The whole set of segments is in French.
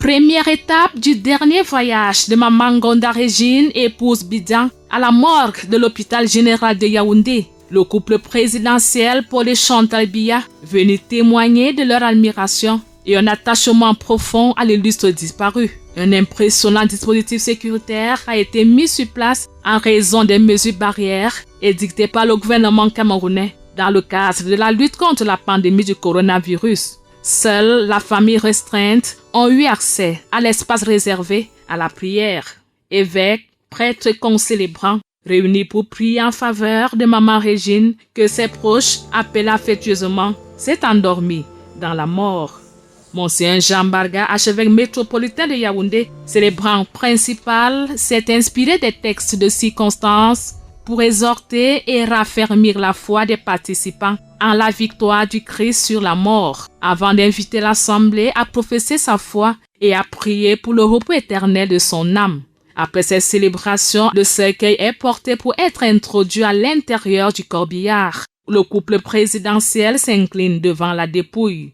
Première étape du dernier voyage de Maman Ngonda Régine, épouse Bidjan, à la morgue de l'hôpital général de Yaoundé. Le couple présidentiel Paul et Chantal Biya venu témoigner de leur admiration et un attachement profond à l'illustre disparu. Un impressionnant dispositif sécuritaire a été mis sur place en raison des mesures barrières édictées par le gouvernement camerounais dans le cadre de la lutte contre la pandémie du coronavirus. Seule la famille restreinte ont eu accès à l'espace réservé à la prière. Évêques, prêtres et concélébrants réunis pour prier en faveur de Maman Régine que ses proches appellent affectueusement s'est endormi dans la mort. Monseigneur Jean Barga, archevêque métropolitain de Yaoundé, célébrant principal, s'est inspiré des textes de circonstances pour exhorter et raffermir la foi des participants en la victoire du Christ sur la mort, avant d'inviter l'Assemblée à professer sa foi et à prier pour le repos éternel de son âme. Après ces célébrations, le cercueil est porté pour être introduit à l'intérieur du corbillard. Le couple présidentiel s'incline devant la dépouille.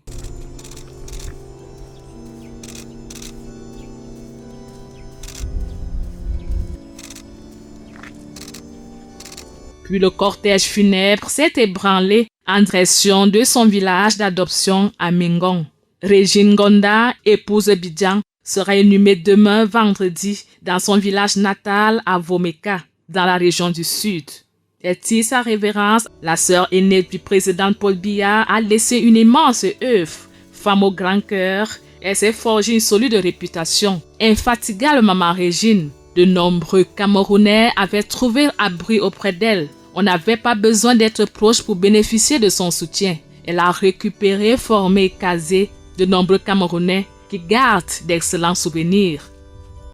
Puis le cortège funèbre s'est ébranlé en direction de son village d'adoption à Mingon. Régine Ngonda, épouse Bidjan, sera inhumée demain vendredi dans son village natal à Vomeka, dans la région du Sud. Et sa révérence, la sœur aînée du président Paul Biya a laissé une immense œuvre. Femme au grand cœur, elle s'est forgée une solide réputation. Infatigable Maman Régine, de nombreux Camerounais avaient trouvé abri auprès d'elle. On n'avait pas besoin d'être proche pour bénéficier de son soutien. Elle a récupéré, formé et casé de nombreux Camerounais qui gardent d'excellents souvenirs.